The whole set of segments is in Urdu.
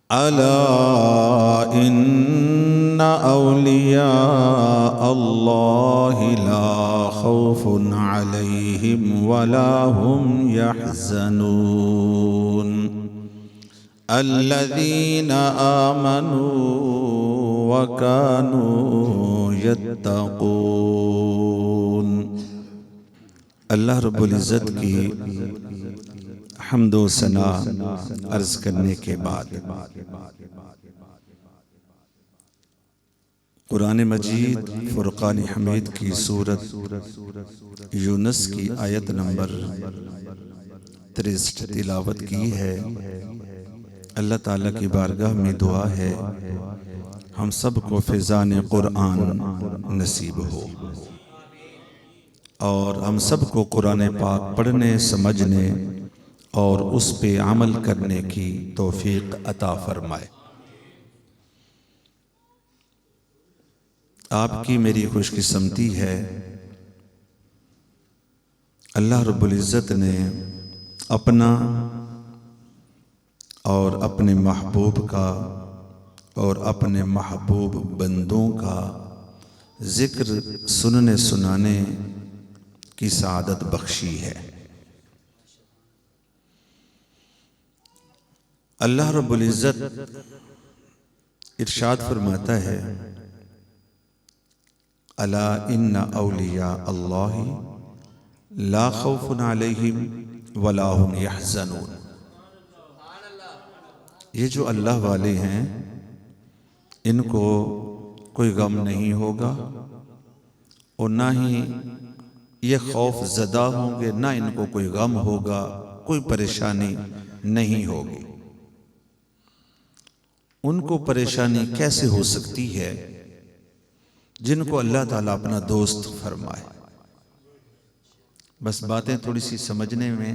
ألا إن أولياء الله لا خوف عليهم ولا هم يحزنون الذين آمنوا وكانوا يتقون۔ اللہ رب العزت کی حمد و ثنا عرض کرنے کے بعد قرآن مجید فرقان حمید کی سورت یونس کی آیت نمبر 63 تلاوت کی ہے۔ اللہ تعالیٰ کی بارگاہ میں دعا ہے ہم سب کو فیضان قرآن نصیب ہو اور ہم سب کو قرآن پاک پڑھنے سمجھنے اور اس پہ عمل کرنے کی توفیق عطا فرمائے۔ آپ کی میری خوش قسمتی ہے اللہ رب العزت نے اپنا اور اپنے محبوب کا اور اپنے محبوب بندوں کا ذکر سننے سنانے کی سعادت بخشی ہے۔ اللہ رب العزت ارشاد فرماتا ہے الا ان اولیاء اللہ لا خوف علیہم ولا هم یحزنون۔ یہ جو اللہ والے ہیں ان کو کوئی غم نہیں ہوگا اور نہ ہی یہ خوف زدہ ہوں گے، نہ ان کو کوئی غم ہوگا، کوئی پریشانی نہیں ہوگی۔ ان کو پریشانی کیسے ہو سکتی ہے جن کو اللہ تعالیٰ اپنا دوست فرمائے؟ بس باتیں تھوڑی سی سمجھنے میں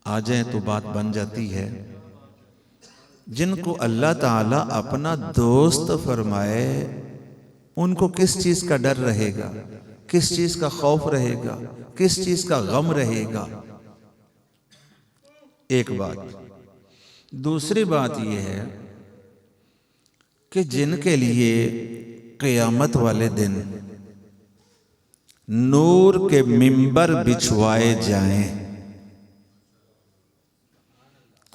آ جائیں تو بات بن جاتی ہے۔ جن کو اللہ تعالیٰ اپنا دوست فرمائے ان کو کس چیز کا ڈر رہے گا، کس چیز کا خوف رہے گا، کس چیز کا غم رہے گا؟ ایک بات۔ دوسری بات یہ ہے کہ جن کے لیے قیامت والے دن نور کے منبر بچھوائے جائیں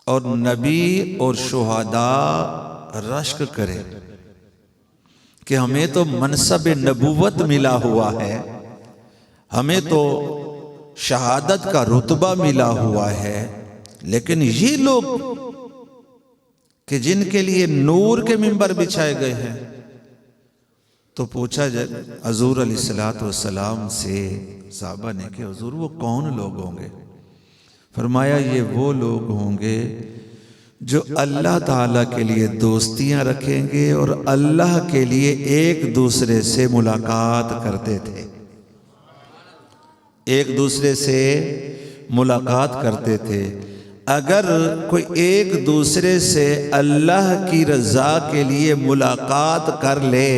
اور نبی اور شہداء رشک کریں کہ ہمیں تو منصب نبوت ملا ہوا ہے، ہمیں تو شہادت کا رتبہ ملا ہوا ہے، لیکن یہ لوگ کہ جن کے لیے نور کے منبر بچھائے گئے ہیں، تو پوچھا حضور علیہ السلام سے صحابہ نے کہ حضور وہ کون لوگ ہوں گے؟ فرمایا یہ وہ لوگ ہوں گے جو اللہ تعالیٰ کے لیے دوستیاں رکھیں گے اور اللہ کے لیے ایک دوسرے سے ملاقات کرتے تھے، ایک دوسرے سے ملاقات کرتے تھے۔ اگر کوئی ایک دوسرے سے اللہ کی رضا کے لیے ملاقات کر لے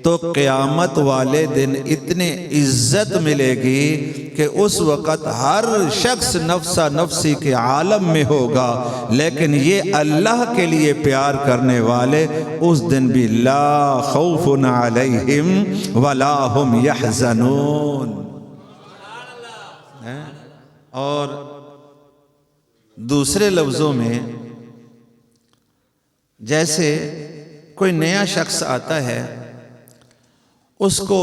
تو قیامت والے دن اتنے عزت ملے گی کہ اس وقت ہر شخص نفسا نفسی کے عالم میں ہوگا، لیکن یہ اللہ کے لیے پیار کرنے والے اس دن بھی لا خوف علیہم ولا هم یحزنون۔ اور دوسرے لفظوں میں جیسے کوئی نیا شخص آتا ہے اس کو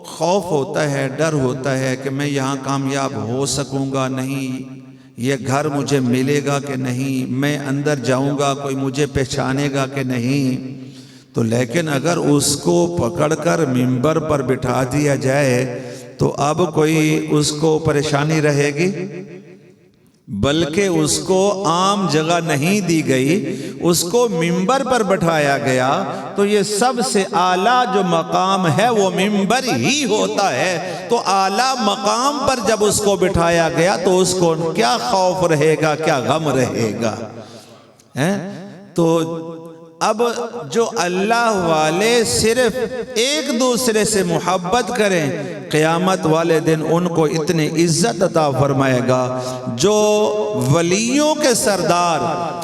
خوف ہوتا ہے، ڈر ہوتا ہے کہ میں یہاں کامیاب ہو سکوں گا نہیں، یہ گھر مجھے ملے گا کہ نہیں، میں اندر جاؤں گا کوئی مجھے پہچانے گا کہ نہیں۔ تو لیکن اگر اس کو پکڑ کر منبر پر بٹھا دیا جائے تو اب کوئی اس کو پریشانی رہے گی؟ بلکہ اس کو عام جگہ نہیں دی گئی، اس کو منبر پر بٹھایا گیا، تو یہ سب سے اعلیٰ جو مقام ہے وہ منبر ہی ہوتا ہے۔ تو اعلیٰ مقام پر جب اس کو بٹھایا گیا تو اس کو کیا خوف رہے گا، کیا غم رہے گا؟ تو اب جو اللہ والے صرف ایک دوسرے سے محبت کریں، قیامت والے دن ان کو اتنی عزت عطا فرمائے گا جو ولیوں کے سردار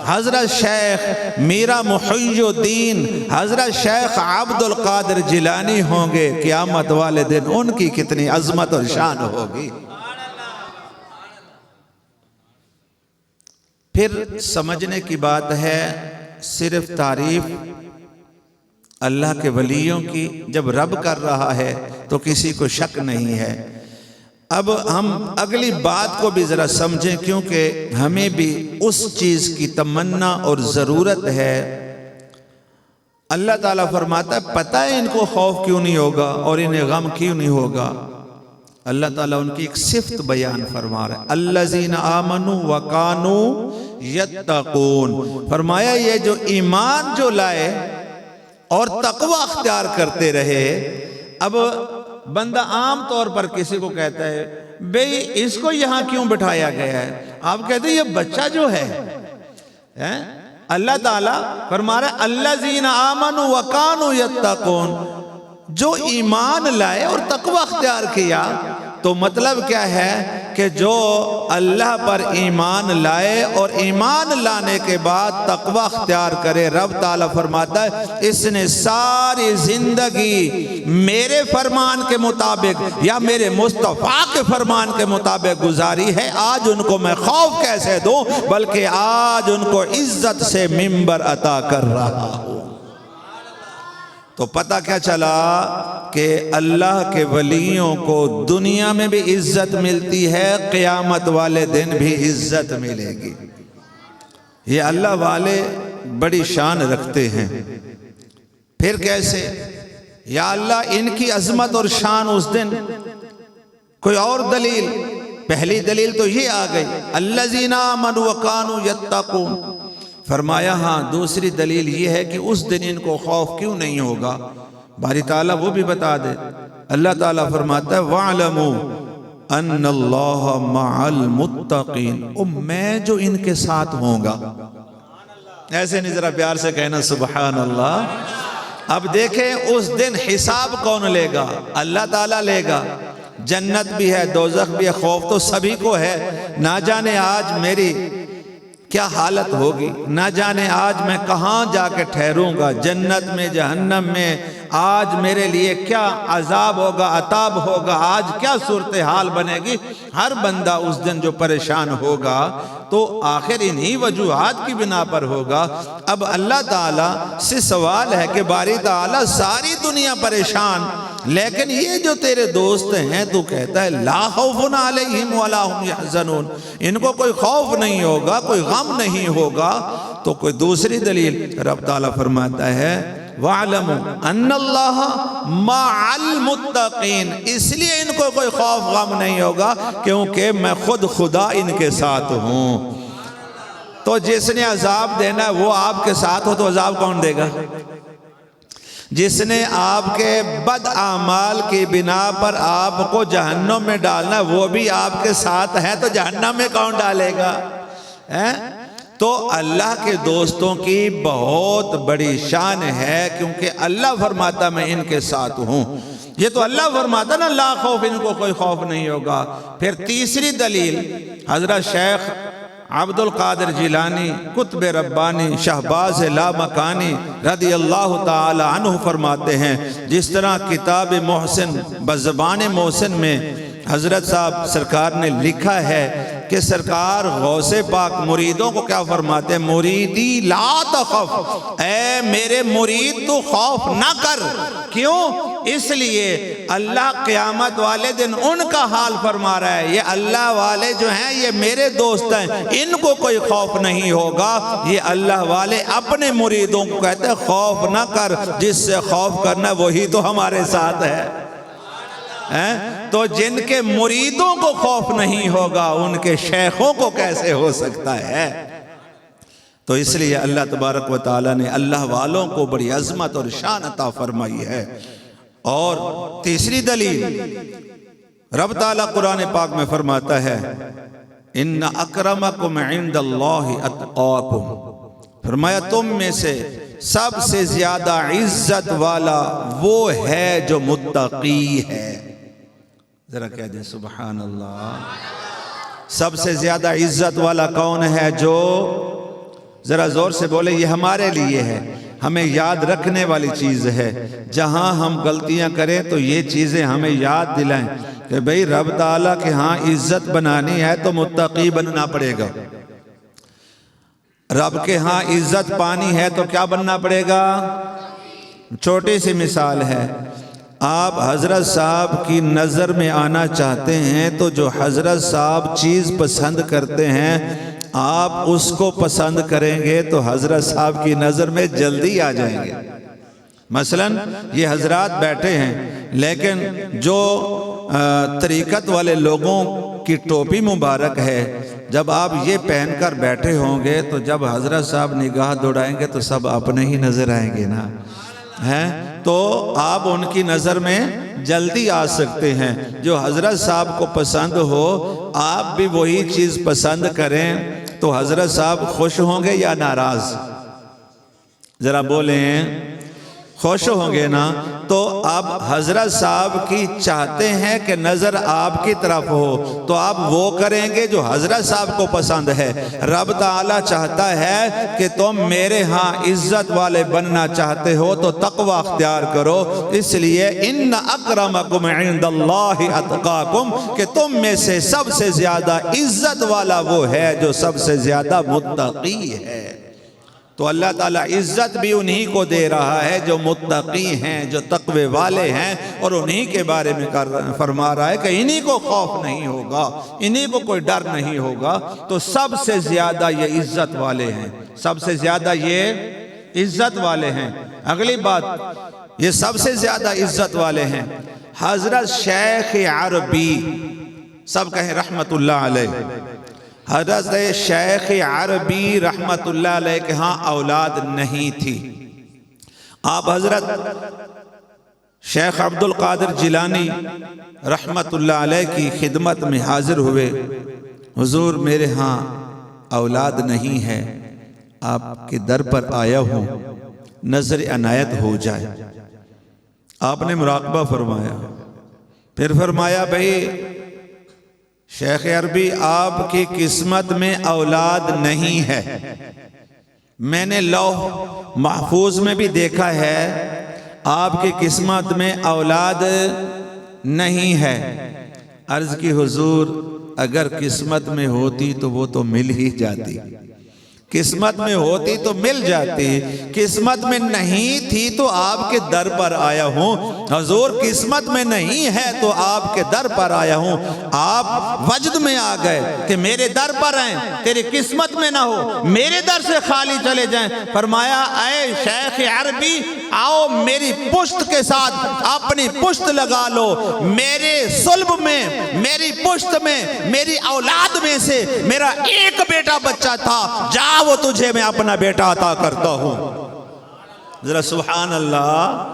حضرت شیخ میرا محی الدین حضرت شیخ عبد القادر جیلانی ہوں گے، قیامت والے دن ان کی کتنی عظمت اور شان ہوگی۔ پھر سمجھنے کی بات ہے، صرف تعریف اللہ کے ولیوں کی جب رب کر رہا ہے تو کسی کو شک نہیں ہے۔ اب ہم اگلی بات کو بھی ذرا سمجھیں، کیونکہ ہمیں بھی اس چیز کی تمنا اور ضرورت ہے۔ اللہ تعالیٰ فرماتا ہے پتہ ہے ان کو خوف کیوں نہیں ہوگا اور انہیں غم کیوں نہیں ہوگا۔ اللہ تعالیٰ ان کی ایک صفت بیان فرما رہا ہے، الذین آمنوا وکانوا یتقون، فرمایا یہ جو ایمان جو لائے اور تقوی اختیار کرتے رہے۔ اب بندہ عام طور پر کسی کو کہتا ہے بھئی اس کو یہاں کیوں بٹھایا گیا ہے، آپ کہتے ہیں یہ بچہ جو ہے، اللہ تعالیٰ فرما رہا ہے الذین آمنوا وکانوا یتقون، جو ایمان لائے اور تقوی اختیار کیا، تو مطلب کیا ہے کہ جو اللہ پر ایمان لائے اور ایمان لانے کے بعد تقوی اختیار کرے، رب تعالیٰ فرماتا ہے اس نے ساری زندگی میرے فرمان کے مطابق یا میرے مصطفیٰ کے فرمان کے مطابق گزاری ہے، آج ان کو میں خوف کیسے دوں، بلکہ آج ان کو عزت سے منبر عطا کر رہا ہوں۔ تو پتہ کیا چلا کہ اللہ کے ولیوں کو دنیا میں بھی عزت ملتی ہے، قیامت والے دن بھی عزت ملے گی۔ یہ اللہ والے بڑی شان رکھتے ہیں۔ پھر کیسے؟ یا اللہ ان کی عظمت اور شان اس دن کوئی اور دلیل؟ پہلی دلیل تو یہ آ گئی الذین آمنوا وکانوا یتقون، فرمایا ہاں دوسری دلیل یہ ہے کہ اس دن ان کو خوف کیوں نہیں ہوگا، باری تعالیٰ وہ بھی بتا دے۔ اللہ تعالیٰ فرماتا ہے وَاعْلَمُوا أَنَّ اللَّهَ مَعَ الْمُتَّقِينَ، اور میں جو ان کے ساتھ ہوں گا۔ ایسے نہیں ذرا پیار سے کہنا سبحان اللہ۔ اب دیکھیں اس دن حساب کون لے گا؟ اللہ تعالیٰ لے گا۔ جنت بھی ہے، دوزخ بھی ہے، خوف تو سبھی کو ہے۔ نہ جانے آج میری کیا حالت ہوگی، نہ جانے آج میں کہاں جا کے ٹھہروں گا، جنت میں جہنم میں، آج میرے لیے کیا عذاب ہوگا عطاب ہوگا، آج کیا صورتحال بنے گی۔ ہر بندہ اس دن جو پریشان ہوگا تو آخر انہی وجوہات کی بنا پر ہوگا۔ اب اللہ تعالیٰ سے سوال ہے کہ باری تعالیٰ ساری دنیا پریشان، لیکن یہ جو تیرے دوست ہیں تو کہتا ہے لا خوف علیہم ولا هم یحزنون، ان کو کوئی خوف نہیں ہوگا، کوئی غم نہیں ہوگا۔ تو کوئی دوسری دلیل رب تعالیٰ فرماتا ہے وَاعْلَمُوا أَنَّ اللَّهَ مَعَ الْمُتَّقِينَ، اس لیے ان کو کوئی خوف غم نہیں ہوگا کیونکہ میں خود خدا ان کے ساتھ ہوں۔ تو جس نے عذاب دینا ہے وہ آپ کے ساتھ ہو تو عذاب کون دے گا؟ جس نے آپ کے بد اعمال کی بنا پر آپ کو جہنم میں ڈالنا ہے وہ بھی آپ کے ساتھ ہے، تو جہنم میں کون ڈالے گا؟ تو اللہ کے دوستوں کی بہت بڑی شان ہے، کیونکہ اللہ فرماتا میں ان کے ساتھ ہوں۔ یہ تو اللہ فرماتا نا لا خوف، ان کو کوئی خوف نہیں ہوگا۔ پھر تیسری دلیل حضرت شیخ عبد القادر جیلانی قطب ربانی شہباز لامکانی رضی اللہ تعالی عنہ فرماتے ہیں، جس طرح کتاب محسن بزبان محسن میں حضرت صاحب سرکار نے لکھا ہے کہ سرکار غوث پاک مریدوں کو کیا فرماتے ہیں، مریدی لا تخف، اے میرے مرید تو خوف نہ کر۔ کیوں؟ اس لیے اللہ قیامت والے دن ان کا حال فرما رہا ہے، یہ اللہ والے جو ہیں یہ میرے دوست ہیں، ان کو کوئی خوف نہیں ہوگا۔ یہ اللہ والے اپنے مریدوں کو کہتے ہیں خوف نہ کر، جس سے خوف کرنا وہی تو ہمارے ساتھ ہے۔ تو جن کے مریدوں کو خوف نہیں ہوگا ان کے شیخوں کو کیسے ہو سکتا ہے؟ تو اس لیے اللہ تبارک و تعالیٰ نے اللہ والوں کو بڑی عظمت اور شان عطا فرمائی ہے۔ اور تیسری دلیل رب تعالیٰ قرآن پاک میں فرماتا ہے ان اکرمکم عند اللہ اتقاکم، فرمایا تم میں سے سب سے زیادہ عزت والا وہ ہے جو متقی ہے. ذرا کہہ دیں سبحان اللہ. سب سے زیادہ عزت والا کون ہے؟ جو ذرا زور سے بولے. یہ ہمارے لیے ہے، ہمیں یاد رکھنے والی چیز ہے. جہاں ہم غلطیاں کریں تو یہ چیزیں ہمیں یاد دلائیں کہ بھئی رب تعالیٰ کے ہاں عزت بنانی ہے تو متقی بننا پڑے گا. رب کے ہاں عزت پانی ہے تو کیا بننا پڑے گا؟ چھوٹی سی مثال ہے. آپ حضرت صاحب کی نظر میں آنا چاہتے ہیں تو جو حضرت صاحب چیز پسند کرتے ہیں آپ اس کو پسند کریں گے تو حضرت صاحب کی نظر میں جلدی آ جائیں گے. مثلاً یہ حضرات بیٹھے ہیں، لیکن جو طریقت والے لوگوں کی ٹوپی مبارک ہے، جب آپ یہ پہن کر بیٹھے ہوں گے تو جب حضرت صاحب نگاہ دوڑائیں گے تو سب اپنے ہی نظر آئیں گے نا، تو آپ ان کی نظر میں جلدی آ سکتے ہیں. جو حضرت صاحب کو پسند ہو آپ بھی وہی چیز پسند کریں تو حضرت صاحب خوش ہوں گے یا ناراض؟ ذرا بولیں. خوش ہوں گے نا. تو اب حضرت صاحب کی چاہتے ہیں کہ نظر آپ کی طرف ہو تو آپ وہ کریں گے جو حضرت صاحب کو پسند ہے. رب تعالیٰ چاہتا ہے کہ تم میرے ہاں عزت والے بننا چاہتے ہو تو تقوی اختیار کرو. اس لیے ان اکرمکم عند اللہ اتقاکم، کہ تم میں سے سب سے زیادہ عزت والا وہ ہے جو سب سے زیادہ متقی ہے. تو اللہ تعالیٰ عزت بھی انہی کو دے رہا ہے جو متقی ہیں، جو تقوی والے ہیں، اور انہی کے بارے میں فرما رہا ہے کہ انہی کو خوف نہیں ہوگا، انہی کو کوئی ڈر نہیں ہوگا. تو سب سے زیادہ یہ عزت والے ہیں، سب سے زیادہ یہ عزت والے ہیں. اگلی بات، یہ سب سے زیادہ عزت والے ہیں. حضرت شیخ عربی، سب کہیں رحمت اللہ علیہ. حضرت شیخ عربی رحمت اللہ علیہ کے ہاں اولاد نہیں تھی. آپ حضرت شیخ عبد القادر جیلانی رحمت اللہ علیہ کی خدمت میں حاضر ہوئے. حضور میرے ہاں اولاد نہیں ہے، آپ کے در پر آیا ہوں، نظر عنایت ہو جائے. آپ نے مراقبہ فرمایا، پھر فرمایا بھئی شیخ عربی آپ کی قسمت میں اولاد نہیں ہے. میں نے لوح محفوظ میں بھی دیکھا ہے آپ کی قسمت میں اولاد نہیں ہے. عرض کی حضور اگر قسمت میں ہوتی تو وہ تو مل ہی جاتی، قسمت میں ہوتی تو مل جاتی. قسمت میں نہیں تھی تو آپ کے در پر آیا ہوں. حضور قسمت میں نہیں ہے تو آپ کے در پر آیا ہوں. آپ وجد میں آ گئے کہ میرے در پر آئیں، تیری قسمت میں نہ ہو میرے در سے خالی چلے جائیں. فرمایا اے شیخ عربی آؤ میری پشت کے ساتھ اپنی پشت لگا لو. میرے صلب میں، میری پشت میں، میری اولاد میں سے میرا ایک بیٹا بچہ تھا، جا وہ تجھے میں اپنا بیٹا عطا کرتا ہوں. ذرا سبحان اللہ.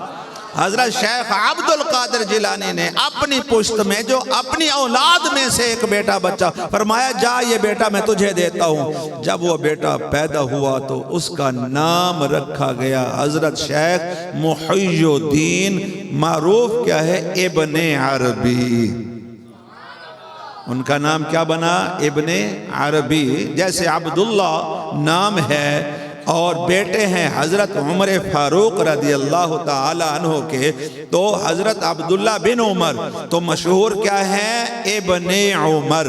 حضرت شیخ عبد القادر جیلانی نے اپنی پشت میں جو اپنی اولاد میں سے ایک بیٹا بچہ، فرمایا جا یہ بیٹا میں تجھے دیتا ہوں. جب وہ بیٹا پیدا ہوا تو اس کا نام رکھا گیا حضرت شیخ محی الدین، معروف کیا ہے؟ ابن عربی. ان کا نام کیا بنا؟ ابن عربی. جیسے عبداللہ نام ہے اور بیٹے ہیں حضرت عمر فاروق رضی اللہ تعالی عنہ کے، تو حضرت عبداللہ بن عمر تو مشہور کیا ہے؟ ابن عمر.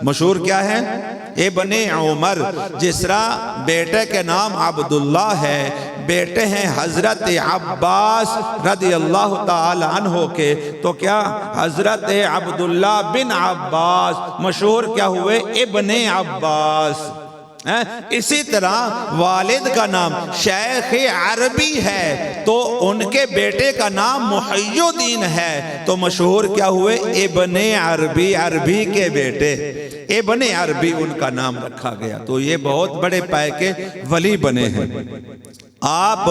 مشہور کیا ہے؟ ابن عمر. جس طرح بیٹے کے نام عبداللہ ہے، بیٹے ہیں حضرت عباس رضی اللہ تعالی عنہ کے، تو کیا حضرت عبداللہ بن عباس مشہور کیا ہوئے؟ ابن عباس. اسی طرح والد کا نام شیخ عربی ہے تو ان کے بیٹے کا نام محی الدین ہے تو مشہور کیا ہوئے؟ ابن عربی، عربی کے بیٹے ابن عربی ان کا نام رکھا گیا. تو یہ بہت بڑے پائے کے ولی بنے ہیں. آپ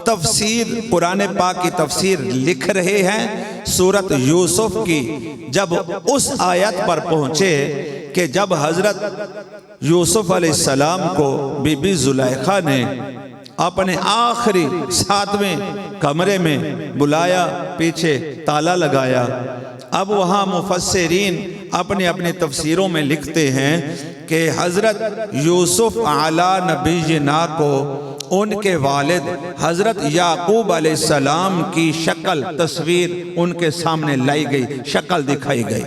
تفسیر قرآن پاک کی تفسیر لکھ رہے ہیں سورت یوسف کی. جب اس آیت پر پہنچے کہ جب حضرت یوسف علیہ السلام کو بی بی زلیخا نے اپنے آخری 7ویں کمرے میں بلایا، پیچھے تالا لگایا، اب وہاں مفسرین اپنی اپنی تفسیروں میں لکھتے ہیں کہ حضرت یوسف علی نبینا کو ان کے والد حضرت یعقوب علیہ السلام کی شکل، تصویر ان کے سامنے لائی گئی، شکل دکھائی گئی۔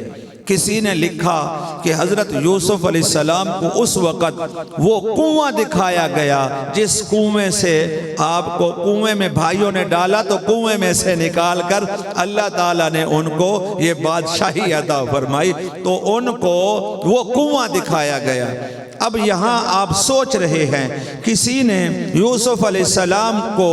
کسی نے لکھا کہ حضرت یوسف علیہ السلام کو اس وقت وہ کنواں دکھایا گیا جس کنویں سے آپ کو کنویں میں بھائیوں نے ڈالا تو کنویں میں سے نکال کر اللہ تعالیٰ نے ان کو یہ بادشاہی عطا فرمائی، تو ان کو وہ کنواں دکھایا گیا۔ اب یہاں آپ سوچ رہے ہیں کسی نے یوسف علیہ السلام کو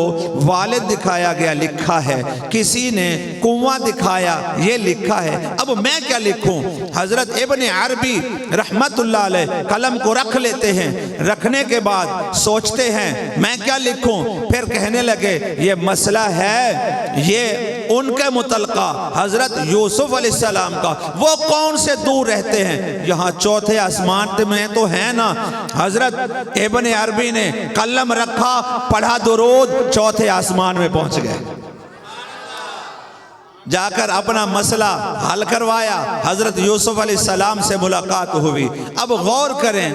والد دکھایا گیا لکھا ہے، کسی نے کنواں دکھایا یہ لکھا ہے، اب میں کیا لکھوں؟ حضرت ابن عربی رحمت اللہ علیہ قلم کو رکھ لیتے ہیں، رکھنے کے بعد سوچتے ہیں میں کیا لکھوں؟ پھر کہنے لگے یہ مسئلہ ہے یہ ان کے متعلقہ حضرت یوسف علیہ السلام کا، وہ کون سے دور رہتے ہیں؟ یہاں چوتھے آسمان میں تو ہیں نا۔ حضرت ابن عربی نے قلم رکھا، پڑھا درود، چوتھے آسمان میں پہنچ گئے، جا کر اپنا مسئلہ حل کروایا، حضرت یوسف علیہ السلام سے ملاقات ہوئی۔ اب غور کریں،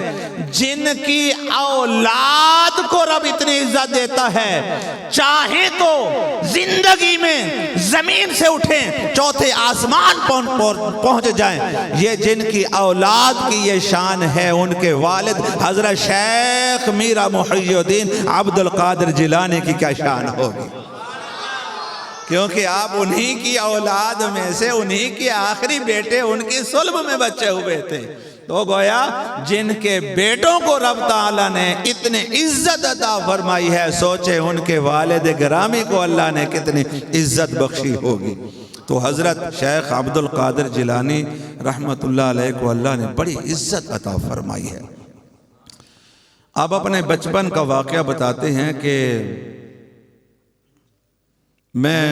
جن کی اولاد کو رب اتنی عزت دیتا ہے، چاہے تو زندگی میں زمین سے اٹھیں چوتھے آسمان پہنچ جائیں، یہ جن کی اولاد کی یہ شان ہے، ان کے والد حضرت شیخ میرا محی الدین عبد القادر جیلانی کی کیا شان ہوگی؟ کیونکہ آپ انہی کی اولاد میں سے، انہی کے آخری بیٹے، ان کی صلب میں بچے ہوئے تھے، تو گویا جن کے بیٹوں کو رب تعالیٰ نے اتنے عزت عطا فرمائی ہے، سوچے ان کے والد گرامی کو اللہ نے کتنی عزت بخشی ہوگی۔ تو حضرت شیخ عبد القادر جیلانی رحمت اللہ علیہ کو اللہ نے بڑی عزت عطا فرمائی ہے۔ آپ اپنے بچپن کا واقعہ بتاتے ہیں کہ میں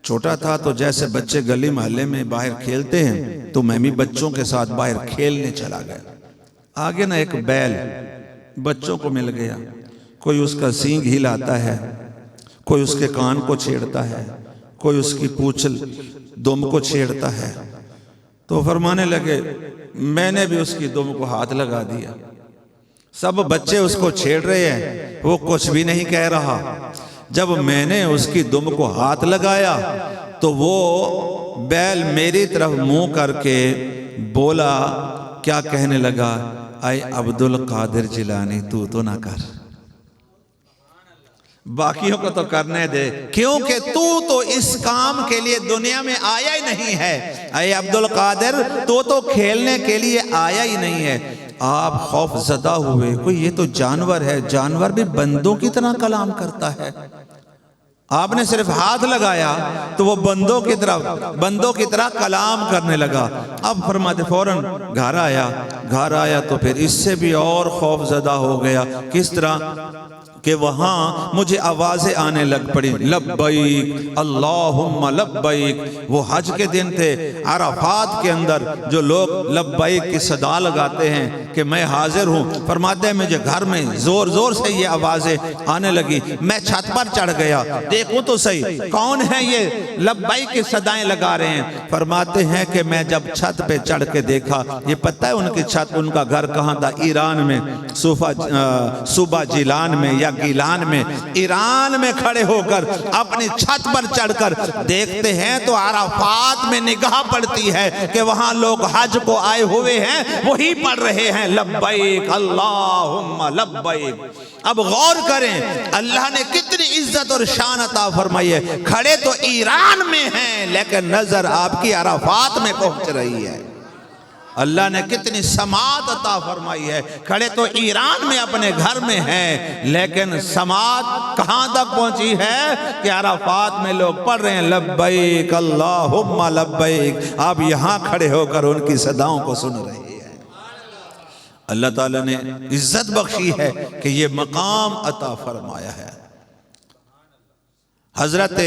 چھوٹا تھا تو جیسے بچے گلی محلے میں باہر کھیلتے ہیں تو میں بھی بچوں کے ساتھ باہر کھیلنے چلا گیا۔ آگے نا ایک بیل بچوں کو مل گیا، کوئی اس کا سینگ ہلاتا ہے، کوئی اس کے کان کو چھیڑتا ہے، کوئی اس کی پوچھ دم کو چھیڑتا ہے، تو فرمانے لگے میں نے بھی اس کی دم کو ہاتھ لگا دیا۔ سب بچے اس کو چھیڑ رہے ہیں، وہ کچھ بھی نہیں کہہ رہا۔ جب میں نے اس کی دم کو ہاتھ لگایا تو وہ بیل میری طرف منہ کر کے بولا، کیا کہنے لگا؟ اے عبد القادر جیلانی تو نہ کر، باقیوں کو تو کرنے دے، کیونکہ تو اس کام کے لیے دنیا میں آیا ہی نہیں ہے۔ اے عبد القادر تو کھیلنے کے لیے آیا ہی نہیں ہے۔ آپ خوف زدہ ہوئے، کوئی یہ تو جانور ہے، جانور بھی بندوں کی طرح کلام کرتا ہے۔ آپ نے صرف ہاتھ لگایا تو وہ بندوں کی طرح کلام کرنے لگا۔ اب فرماتے فوراً گھر آیا تو پھر اس سے بھی اور خوف زدہ ہو گیا۔ کس طرح کہ وہاں مجھے آوازیں آنے لگ پڑی، لبیک اللہم لبیک۔ وہ حج کے دن تھے، عرفات کے اندر جو لوگ لبیک کی صدا لگاتے ہیں کہ میں حاضر ہوں، فرماتے ہیں مجھے گھر میں زور زور سے یہ آوازیں آنے لگی۔ میں چھت پر چڑھ گیا، دیکھوں تو صحیح کون ہے یہ لبیک کی صدائیں لگا رہے ہیں۔ فرماتے ہیں کہ میں جب چھت پہ چڑھ کے دیکھا، یہ پتہ ہے ان کی چھت، ان کا گھر کہاں تھا؟ ایران میں، صوبہ جیلان میں یا گیلان میں، ایران میں کھڑے ہو کر اپنی چھت پر چڑھ کر دیکھتے ہیں تو عرفات میں نگاہ پڑتی ہے کہ وہاں لوگ حج کو آئے ہوئے ہیں، وہی پڑھ رہے ہیں لبیک اللہم لبیک۔ اب غور کریں اللہ نے کتنی عزت اور شان عطا فرمائی ہے۔ کھڑے تو ایران میں ہیں لیکن نظر آپ کی عرفات میں پہنچ رہی ہے۔ اللہ نے کتنی سماعت عطا فرمائی ہے۔ کھڑے تو ایران میں اپنے گھر میں ہیں لیکن سماعت کہاں تک پہنچی ہے کہ عرفات میں لوگ پڑھ رہے ہیں لبیک اللہم لبیک۔ آپ یہاں کھڑے ہو کر ان کی صداؤں کو سن رہے ہیں۔ اللہ تعالیٰ نے عزت بخشی ہے کہ یہ مقام عطا فرمایا ہے۔ حضرت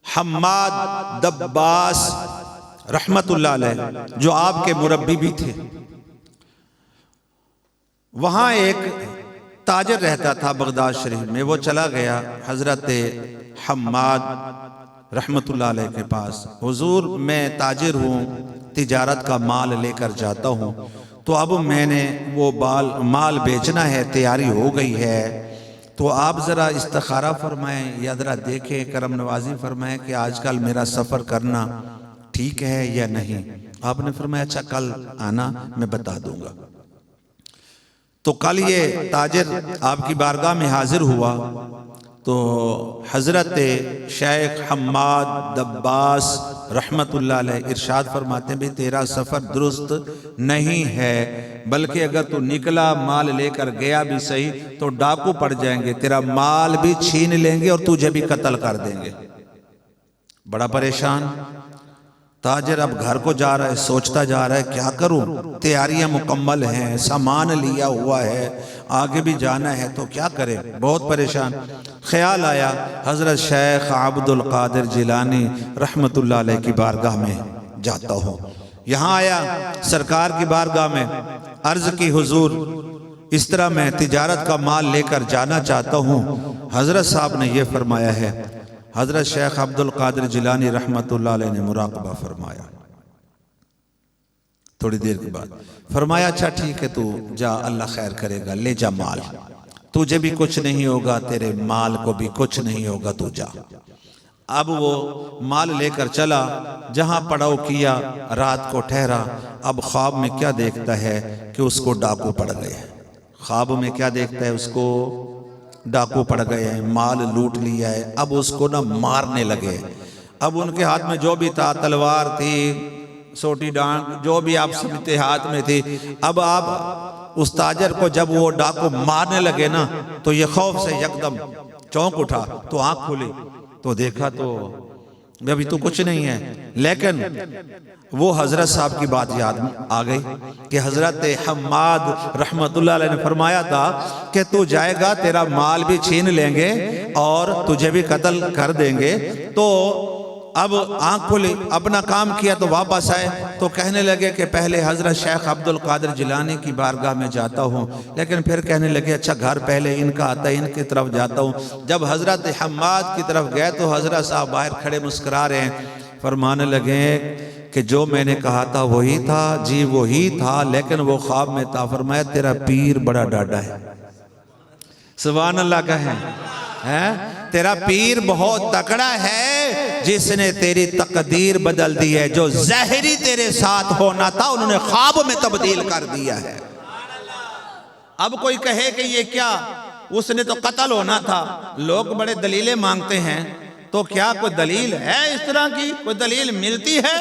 حماد دباس رحمت اللہ علیہ جو آپ کے مربی بھی تھے، وہاں ایک تاجر رہتا تھا بغداد شریف میں، وہ چلا گیا حضرت حماد رحمت اللہ علیہ کے پاس، حضور میں تاجر ہوں، تجارت کا مال لے کر جاتا ہوں، تو اب میں نے وہ مال بیچنا ہے، تیاری ہو گئی ہے، تو آپ ذرا استخارہ فرمائیں یا ذرا دیکھیں، کرم نوازی فرمائیں کہ آج کل میرا سفر کرنا ٹھیک ہے یا نہیں۔ آپ نے فرمایا اچھا کل آنا، میں بتا دوں گا۔ تو کل یہ تاجر آپ کی بارگاہ میں حاضر ہوا، تو حضرت شیخ حماد دباس رحمت اللہ علیہ ارشاد فرماتے ہیں بھی تیرا سفر درست نہیں ہے، بلکہ اگر تو نکلا مال لے کر گیا بھی صحیح تو ڈاکو پڑ جائیں گے، تیرا مال بھی چھین لیں گے اور تجھے بھی قتل کر دیں گے۔ بڑا پریشان تاجر اب گھر کو جا رہا ہے، سوچتا جا رہا ہے کیا کروں، تیاریاں مکمل ہیں، سامان لیا ہوا ہے، آگے بھی جانا ہے تو کیا کرے، بہت پریشان۔ خیال آیا حضرت شیخ عبد القادر جیلانی رحمت اللہ علیہ کی بارگاہ میں جاتا ہوں۔ یہاں آیا سرکار کی بارگاہ میں، عرض کی حضور اس طرح میں تجارت کا مال لے کر جانا چاہتا ہوں۔ حضرت صاحب نے یہ فرمایا ہے، حضرت شیخ عبد القادر جیلانی رحمت اللہ علیہ نے مراقبہ فرمایا، تھوڑی دیر کے بعد فرمایا اچھا ٹھیک ہے تو جا، اللہ خیر کرے گا، لے جا مال، تجھے بھی کچھ نہیں ہوگا، تیرے مال کو بھی کچھ نہیں ہوگا، تو جا۔ اب وہ مال لے کر چلا، جہاں پڑاؤ کیا، رات کو ٹھہرا۔ اب خواب میں کیا دیکھتا ہے کہ اس کو ڈاکو پڑ گئے، خواب میں کیا دیکھتا ہے، اس کو ڈاکو پڑ گئے ہیں، مال لوٹ لیا ہے، اب اس کو مارنے لگے۔ اب ان کے ہاتھ میں جو بھی تھا، تلوار تھی، سوٹی ڈانٹ، جو بھی آپ سمجھتے ہاتھ میں تھی۔ اب آپ اس تاجر کو جب وہ ڈاکو مارنے لگے نا، تو یہ خوف سے یکدم چونک اٹھا، تو آنکھ کھلی تو دیکھا تو ابھی تو کچھ نہیں ہے، لیکن وہ حضرت صاحب کی بات یاد آ گئی کہ حضرت حماد رحمت اللہ علیہ نے فرمایا تھا کہ تو جائے گا، تیرا مال بھی چھین لیں گے اور تجھے بھی قتل کر دیں گے۔ تو اب آنکھ کھلی، اپنا کام کیا تو واپس آئے، تو کہنے لگے کہ پہلے حضرت شیخ عبد القادر جیلانی کی بارگاہ میں جاتا ہوں، لیکن پھر کہنے لگے اچھا گھر پہلے ان کا آتا ہے، ان کی طرف جاتا ہوں۔ جب حضرت حماد کی طرف گئے تو حضرت صاحب باہر کھڑے مسکرا رہے ہیں، فرمانے لگے کہ جو میں نے کہا تھا وہی تھا، جی وہی تھا، لیکن وہ خواب میں تھا۔ فرمایا تیرا پیر بڑا ڈاڈا ہے، سبحان اللہ کہیں، تیرا پیر بہت تکڑا ہے، جس نے تیری تقدیر بدل دی ہے، جو ظاہری تیرے ساتھ ہونا تھا انہوں نے خواب میں تبدیل کر دیا ہے۔ اب کوئی کہے کہ یہ کیا، اس نے تو قتل ہونا تھا، لوگ بڑے دلیلیں مانگتے ہیں، تو کیا کوئی دلیل ہے اس طرح کی، کوئی دلیل ملتی ہے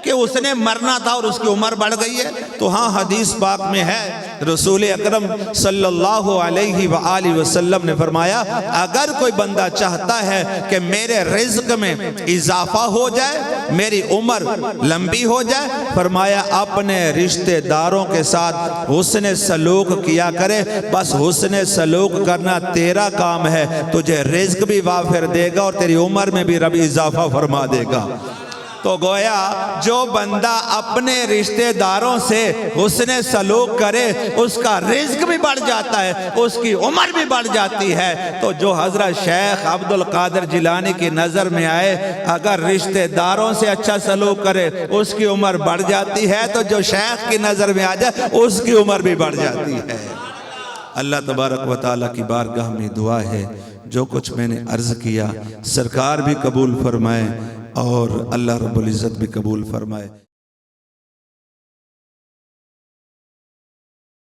کہ اس نے مرنا تھا اور اس کی عمر بڑھ گئی ہے؟ تو ہاں حدیث پاک میں ہے، رسول اکرم صلی اللہ علیہ وآلہ وسلم نے فرمایا اگر کوئی بندہ چاہتا ہے کہ میرے رزق میں اضافہ ہو جائے، میری عمر لمبی ہو جائے، فرمایا اپنے رشتہ داروں کے ساتھ حسن سلوک کیا کرے، بس حسن سلوک کرنا تیرا کام ہے، تجھے رزق بھی وافر دے گا اور تیری عمر میں بھی رب اضافہ فرما دے گا۔ تو گویا جو بندہ اپنے رشتہ داروں سے حسن سلوک کرے اس کا رزق بھی بڑھ جاتا ہے، اس کی عمر بھی بڑھ جاتی ہے۔ تو جو حضرت شیخ عبد القادر جیلانی کی نظر میں آئے، اگر رشتہ داروں سے اچھا سلوک کرے اس کی عمر بڑھ جاتی ہے، تو جو شیخ کی نظر میں آ جائے اس کی عمر بھی بڑھ جاتی ہے۔ اللہ تبارک و تعالیٰ کی بارگاہ میں دعا ہے جو کچھ میں نے عرض کیا سرکار بھی قبول فرمائے اور اللہ رب العزت بھی قبول فرمائے۔